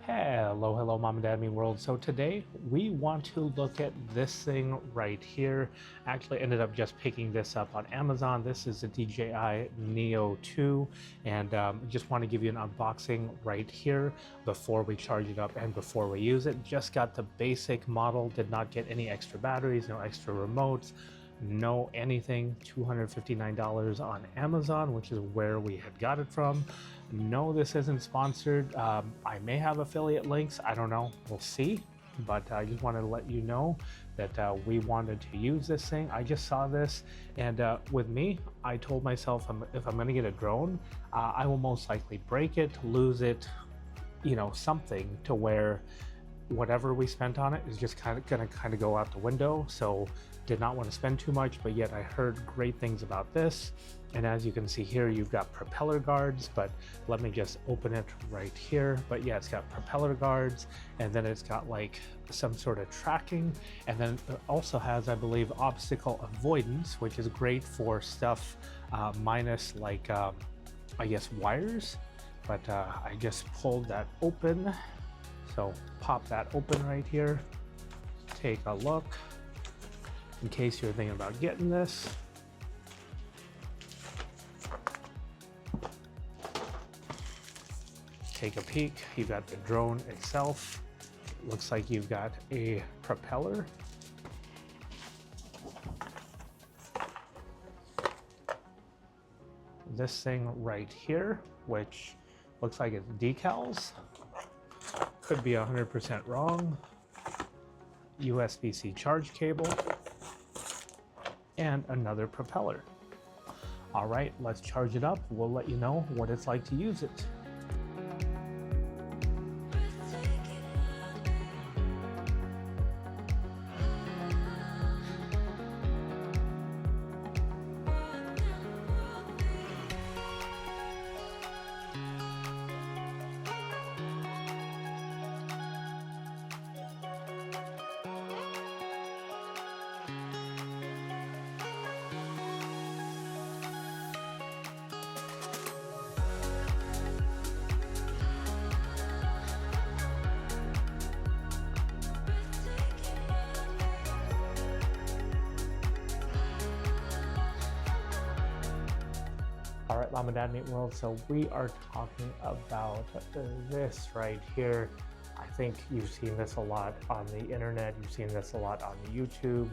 Hello, Mom and Dad Me World. So today we want to look at this thing right here. Actually ended up just picking this up on Amazon. This is a DJI Neo 2 and just want to give you an unboxing right here before we charge it up and before we use it. Just got the basic model, did not get any extra batteries, no extra remotes, no anything. $259 on Amazon, which is where we had got it from. No, this isn't sponsored. I may have affiliate links, I don't know, we'll see, but I just wanted to let you know that we wanted to use this thing. I just saw this, and with me, I told myself if I'm gonna get a drone, I will most likely break it, lose it, you know, something to where whatever we spent on it is just gonna go out the window. So did not want to spend too much, but yet I heard great things about this. And as you can see here, you've got propeller guards, but let me just open it right here. But yeah, it's got propeller guards, and then it's got like some sort of tracking, and then it also has, I believe, obstacle avoidance, which is great for stuff minus like I guess wires. But I just pulled that open. So pop that open right here, take a look in case you're thinking about getting this. Take a peek, you've got the drone itself. Looks like you've got a propeller. This thing right here, which looks like it's decals. Could be 100% wrong. USB-C charge cable and another propeller. All right, let's charge it up. We'll let you know what it's like to use it. All right, Mom and Dad Meet World. So we are talking about this right here. I think you've seen this a lot on the internet. You've seen this a lot on the YouTube.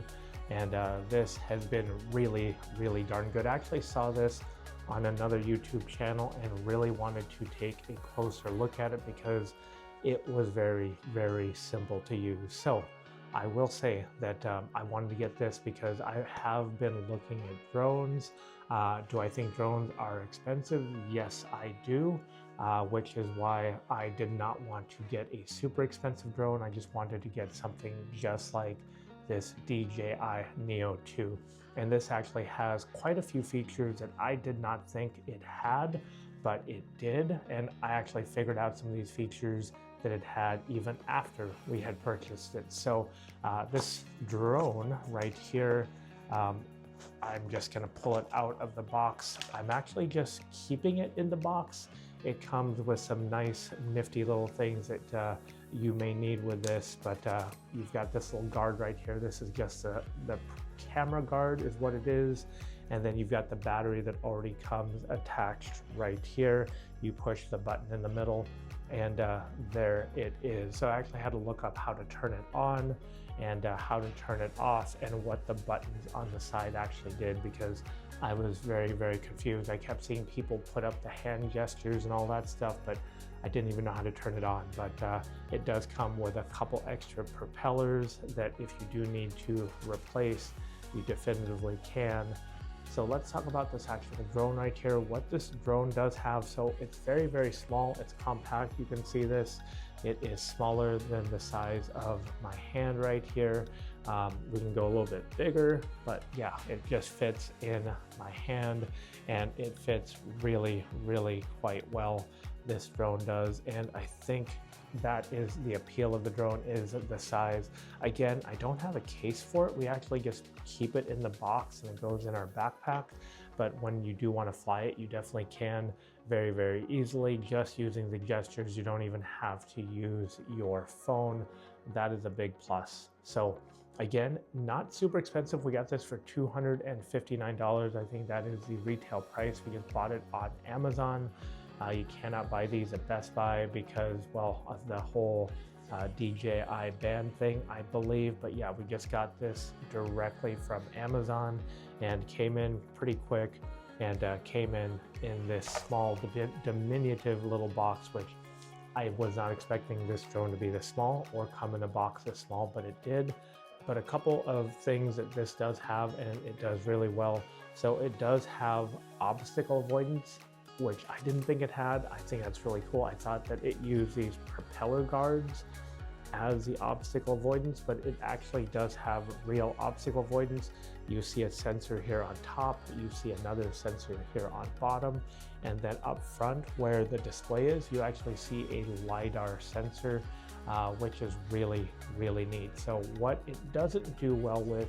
And this has been really, really darn good. I actually saw this on another YouTube channel and really wanted to take a closer look at it because it was very, very simple to use. So I will say that I wanted to get this because I have been looking at drones. Do I think drones are expensive? Yes, I do, which is why I did not want to get a super expensive drone. I just wanted to get something just like this DJI Neo 2. And this actually has quite a few features that I did not think it had, but it did. And I actually figured out some of these features that it had even after we had purchased it. So this drone right here, I'm just gonna pull it out of the box. I'm actually just keeping it in the box. It comes with some nice nifty little things that you may need with this, but you've got this little guard right here. This is just the camera guard is what it is. And then you've got the battery that already comes attached right here. You push the button in the middle and there it is. So I actually had to look up how to turn it on and how to turn it off and what the buttons on the side actually did, because I was very, very confused. I kept seeing people put up the hand gestures and all that stuff, but I didn't even know how to turn it on. But it does come with a couple extra propellers that if you do need to replace, you definitively can. So let's talk about this actual drone right here, what this drone does have. So it's very, very small, it's compact, you can see this. It is smaller than the size of my hand right here. We can go a little bit bigger, but yeah, it just fits in my hand and it fits really, really quite well. This drone does, and I think that is the appeal of the drone, is the size. Again, I don't have a case for it. We actually just keep it in the box and it goes in our backpack. But when you do want to fly it, you definitely can. very, very easily just using the gestures. You don't even have to use your phone. That is a big plus. So again, not super expensive. We got this for $259. I think that is the retail price. We just bought it on Amazon. You cannot buy these at Best Buy because, well, of the whole DJI ban thing, I believe. But yeah, we just got this directly from Amazon and came in pretty quick, and came in this small diminutive little box, which I was not expecting this drone to be this small or come in a box this small, but it did. But a couple of things that this does have, and it does really well. So it does have obstacle avoidance, which I didn't think it had. I think that's really cool. I thought that it used these propeller guards as the obstacle avoidance, but it actually does have real obstacle avoidance. You see a sensor here on top, you see another sensor here on bottom, and then up front where the display is, you actually see a LiDAR sensor, which is really, really neat. So what it doesn't do well with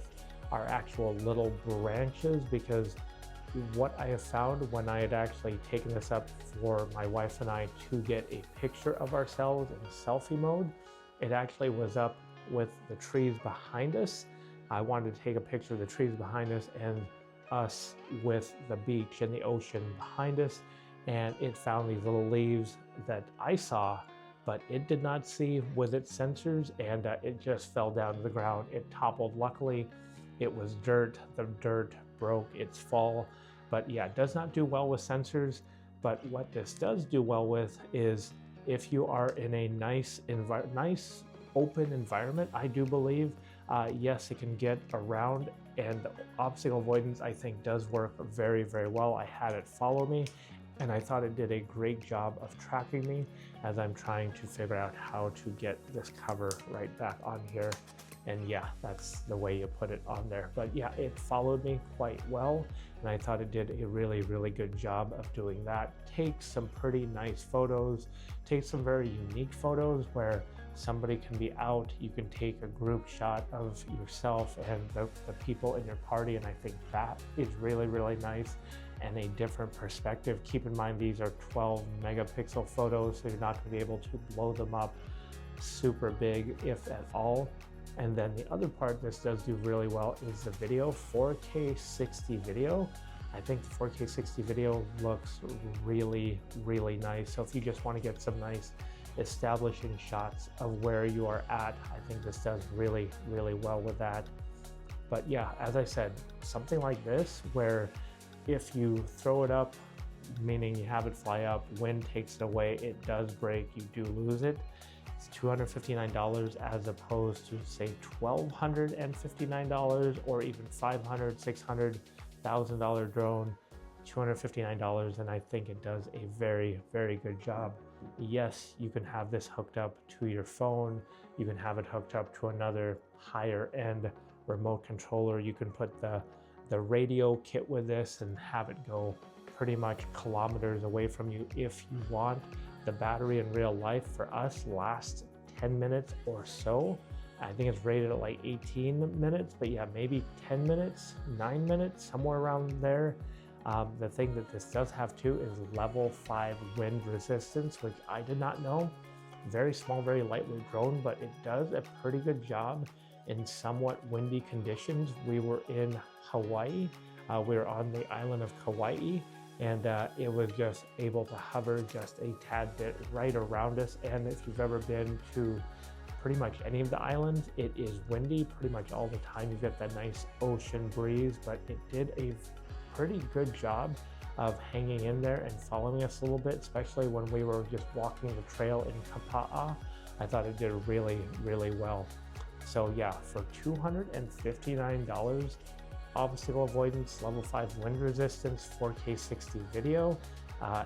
are actual little branches, because what I have found when I had actually taken this up for my wife and I to get a picture of ourselves in selfie mode, it actually was up with the trees behind us. I wanted to take a picture of the trees behind us and us with the beach and the ocean behind us, and it found these little leaves that I saw, but it did not see with its sensors, and it just fell down to the ground. It toppled. Luckily, it was dirt. The dirt broke its fall. But yeah, it does not do well with sensors. But what this does do well with is if you are in a nice open environment, I do believe, yes, it can get around, and the obstacle avoidance, I think, does work very, very well. I had it follow me, and I thought it did a great job of tracking me as I'm trying to figure out how to get this cover right back on here. And yeah, that's the way you put it on there. But yeah, it followed me quite well, and I thought it did a really, really good job of doing that. Takes some pretty nice photos, takes some very unique photos where somebody can be out, you can take a group shot of yourself and the people in your party, and I think that is really, really nice and a different perspective. Keep in mind, these are 12 megapixel photos, so you're not going to be able to blow them up super big, if at all. And then the other part this does do really well is the video, 4K 60 video. I think the 4K 60 video looks really, really nice. So if you just want to get some nice establishing shots of where you are at, I think this does really, really well with that. But yeah, as I said, something like this, where if you throw it up, meaning you have it fly up, wind takes it away, it does break, you do lose it. It's $259 as opposed to, say, $1,259 or even $500, $600, $1,000 drone, $259, and I think it does a very, very good job. Yes, you can have this hooked up to your phone, you can have it hooked up to another higher end remote controller, you can put the radio kit with this and have it go pretty much kilometers away from you if you want. The battery in real life for us lasts 10 minutes or so. I think it's rated at like 18 minutes, but yeah, maybe 10 minutes, 9 minutes, somewhere around there. The thing that this does have too is level 5 wind resistance, which I did not know. Very small, very lightweight drone, but it does a pretty good job in somewhat windy conditions. We were in Hawaii. We were on the island of Kauai, and it was just able to hover just a tad bit right around us. And if you've ever been to pretty much any of the islands, it is windy pretty much all the time. You get that nice ocean breeze, but it did a pretty good job of hanging in there and following us a little bit, especially when we were just walking the trail in Kapa'a. I thought it did really, really well. So yeah, for $259, obstacle avoidance, level 5 wind resistance, 4K 60 video,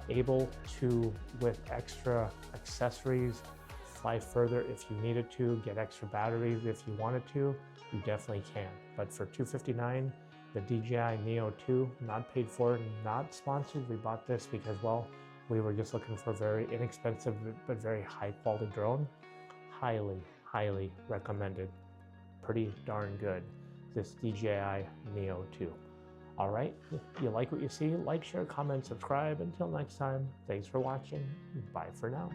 able to, with extra accessories, fly further if you needed to, get extra batteries if you wanted to, you definitely can. But for $259, the DJI Neo 2, not paid for, not sponsored. We bought this because, well, we were just looking for a very inexpensive but very high quality drone. Highly, highly recommended. Pretty darn good, this DJI Neo 2. All right, if you like what you see, like, share, comment, subscribe. Until next time, thanks for watching. Bye for now.